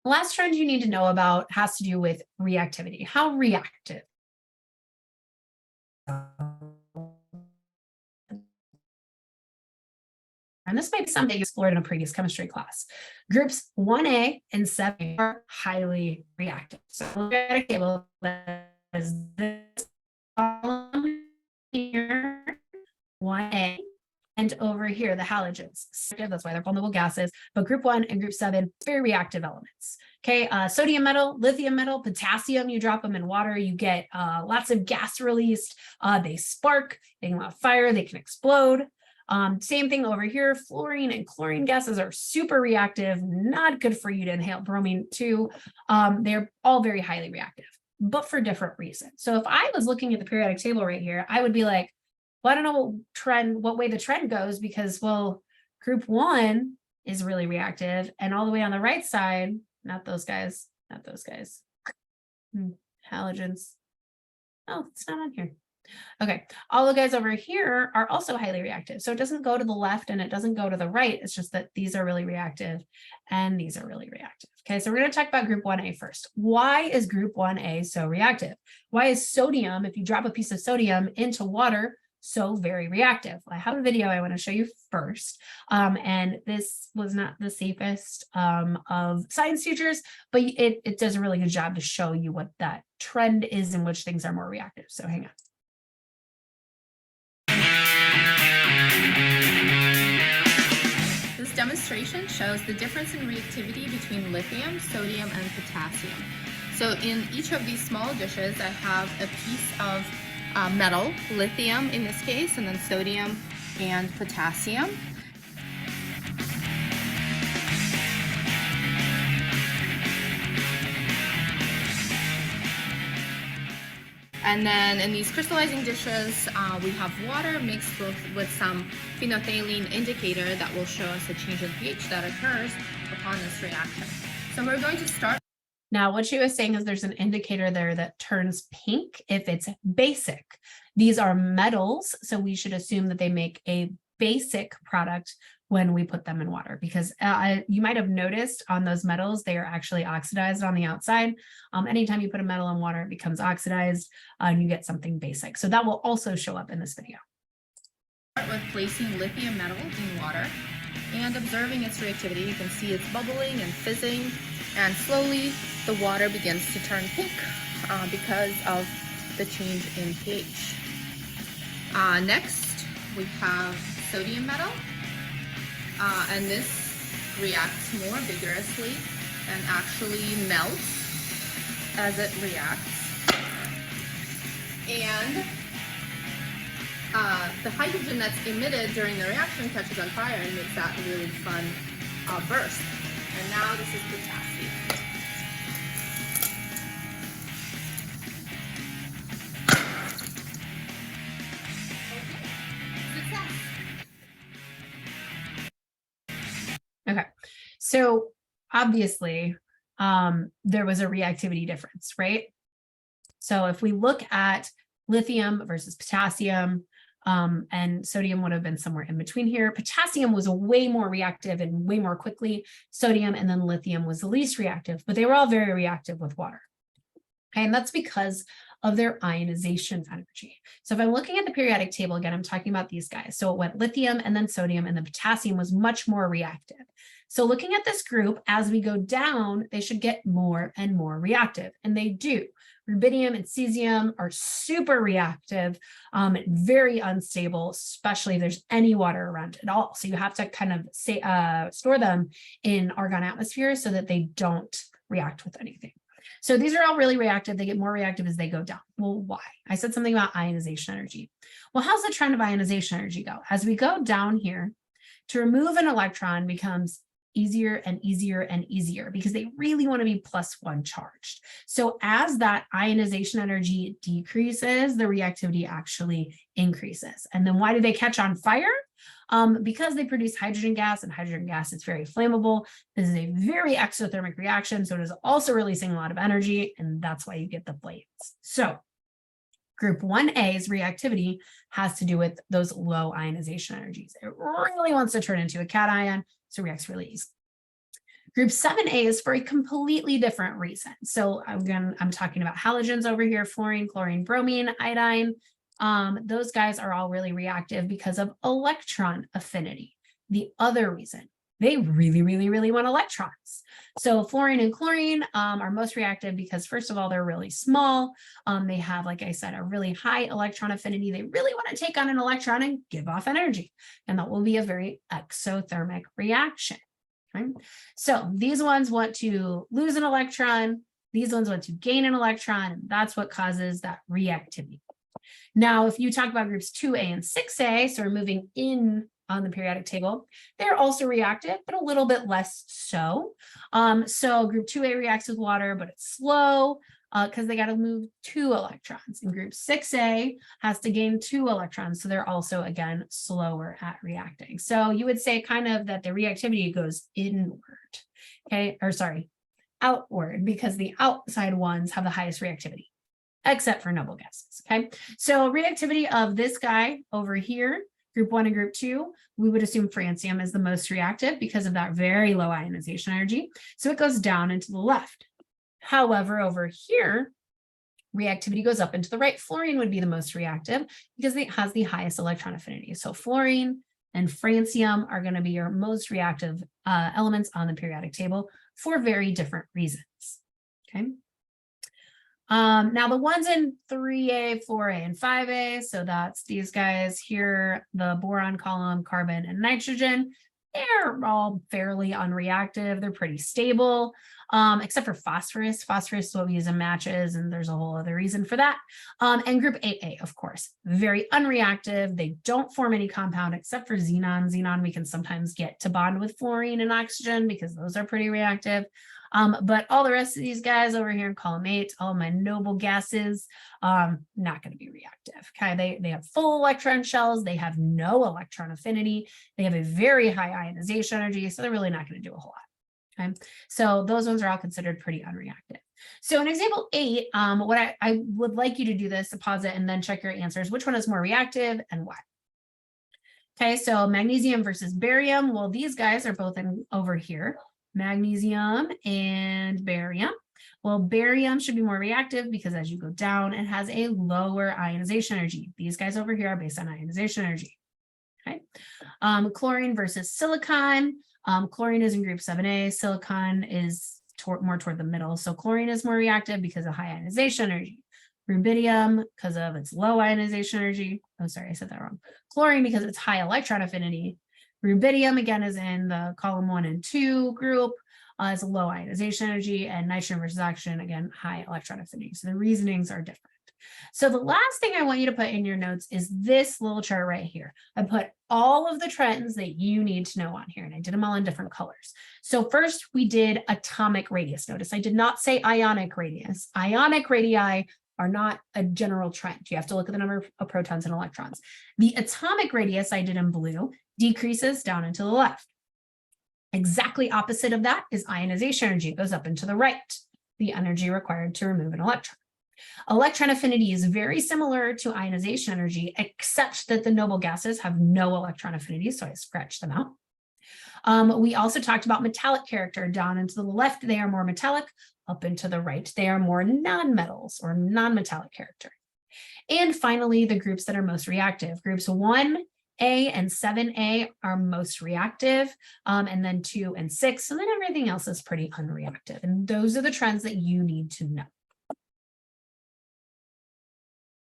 The last trend you need to know about has to do with reactivity. How reactive? And this might be something you explored in a previous chemistry class. Groups 1A and 7 are highly reactive. So look at a table that is this column here, 1A, and over here, the halogens. That's why they're vulnerable gases. But group 1 and group 7, very reactive elements. Okay, sodium metal, lithium metal, potassium, you drop them in water, you get lots of gas released. They spark, they can light fire, they can explode. Same thing over here, fluorine and chlorine gases are super reactive, not good for you to inhale. Bromine too. They're all very highly reactive, but for different reasons. So if I was looking at the periodic table right here, I would be like, well, I don't know what way the trend goes, because, well, group 1 is really reactive, and all the way on the right side, not those guys, halogens. Oh, it's not on here. Okay, all the guys over here are also highly reactive. So it doesn't go to the left and it doesn't go to the right. It's just that these are really reactive and these are really reactive. Okay, so we're going to talk about group 1A first. Why is group 1A so reactive? Why is sodium, if you drop a piece of sodium into water, so very reactive? I have a video I want to show you first. And this was not the safest of science teachers, but it does a really good job to show you what that trend is in which things are more reactive. So hang on. This demonstration shows the difference in reactivity between lithium, sodium, and potassium. So in each of these small dishes, I have a piece of metal, lithium in this case, and then sodium and potassium. And then in these crystallizing dishes, we have water mixed with some phenolphthalein indicator that will show us a change in pH that occurs upon this reaction. So we're going to start. Now, what she was saying is there's an indicator there that turns pink if it's basic. These are metals, so we should assume that they make a basic product when we put them in water, because you might have noticed on those metals, they are actually oxidized on the outside. Anytime you put a metal in water, it becomes oxidized and you get something basic. So that will also show up in this video. Start with placing lithium metal in water and observing its reactivity. You can see it's bubbling and fizzing, and slowly the water begins to turn pink because of the change in pH. Next, we have sodium metal. And this reacts more vigorously and actually melts as it reacts. And the hydrogen that's emitted during the reaction catches on fire and makes that really fun burst. And now this is potassium. Okay, so obviously there was a reactivity difference, right? So if we look at lithium versus potassium, and sodium would have been somewhere in between here. Potassium was way more reactive and way more quickly. Sodium and then lithium was the least reactive, but they were all very reactive with water. Okay, and that's because of their ionization energy. So if I'm looking at the periodic table, again, I'm talking about these guys. So it went lithium and then sodium, and the potassium was much more reactive. So looking at this group, as we go down, they should get more and more reactive, and they do. Rubidium and cesium are super reactive, very unstable, especially if there's any water around at all. So you have to kind of store them in argon atmosphere so that they don't react with anything. So these are all really reactive. They get more reactive as they go down. Well, why? I said something about ionization energy. Well, how's the trend of ionization energy go? As we go down here, to remove an electron becomes easier and easier and easier because they really want to be +1 charged. So as that ionization energy decreases, the reactivity actually increases. And then why do they catch on fire? Because they produce hydrogen gas, and hydrogen gas is very flammable. This is a very exothermic reaction, so it is also releasing a lot of energy, and that's why you get the flames. So group 1A's reactivity has to do with those low ionization energies. It really wants to turn into a cation, so it reacts really easily. Group 7A is for a completely different reason. So again, I'm talking about halogens over here, fluorine, chlorine, bromine, iodine. Those guys are all really reactive because of electron affinity. The other reason, they really, really, really want electrons. So fluorine and chlorine are most reactive because, first of all, they're really small. They have, like I said, a really high electron affinity. They really want to take on an electron and give off energy. And that will be a very exothermic reaction. Okay? So these ones want to lose an electron. These ones want to gain an electron. And that's what causes that reactivity. Now, if you talk about groups 2A and 6A, so we're moving in on the periodic table, they're also reactive, but a little bit less so. So group 2A reacts with water, but it's slow because they got to move 2 electrons. And group 6A has to gain 2 electrons. So they're also, again, slower at reacting. So you would say kind of that the reactivity goes inward, okay, or sorry, outward, because the outside ones have the highest reactivity, except for noble gases, okay? So reactivity of this guy over here, group 1 and group 2, we would assume francium is the most reactive because of that very low ionization energy. So it goes down and to the left. However, over here, reactivity goes up and to the right. Fluorine would be the most reactive because it has the highest electron affinity. So fluorine and francium are going to be your most reactive elements on the periodic table for very different reasons, okay? Now the ones in 3A, 4A, and 5A, so that's these guys here, the boron column, carbon, and nitrogen, they're all fairly unreactive. They're pretty stable, except for phosphorus. Phosphorus is what we use in matches, and there's a whole other reason for that. And group 8A, of course, very unreactive. They don't form any compound except for xenon. Xenon we can sometimes get to bond with fluorine and oxygen because those are pretty reactive. But all the rest of these guys over here in column 8, all of my noble gases, not going to be reactive. Okay, they have full electron shells. They have no electron affinity. They have a very high ionization energy, so they're really not going to do a whole lot. Okay, so those ones are all considered pretty unreactive. So in example 8, what I would like you to do this, pause it, and then check your answers. Which one is more reactive and why? Okay, so magnesium versus barium. Well, these guys are both in over here. Magnesium and barium. Well, barium should be more reactive because as you go down, it has a lower ionization energy. These guys over here are based on ionization energy. Okay. Chlorine versus silicon. Chlorine is in group 7A. Silicon is more toward the middle. So chlorine is more reactive because of high ionization energy. Rubidium because of its low ionization energy. Oh, sorry, I said that wrong. Chlorine because it's high electron affinity. Rubidium, again, is in the column 1 and 2 group, is a low ionization energy, and nitrogen versus oxygen, again, high electron affinity. So the reasonings are different. So the last thing I want you to put in your notes is this little chart right here. I put all of the trends that you need to know on here, and I did them all in different colors. So first, we did atomic radius. Notice I did not say ionic radius. Ionic radii are not a general trend. You have to look at the number of protons and electrons. The atomic radius I did in blue decreases down and to the left. Exactly opposite of that is ionization energy. It goes up and to the right, the energy required to remove an electron. Electron affinity is very similar to ionization energy, except that the noble gases have no electron affinity, so I scratched them out. We also talked about metallic character. Down and to the left, they are more metallic. Up and to the right, they are more non-metals or non-metallic character. And finally, the groups that are most reactive. Groups 1A and 7A are most reactive, and then 2 and 6, and then everything else is pretty unreactive. And those are the trends that you need to know.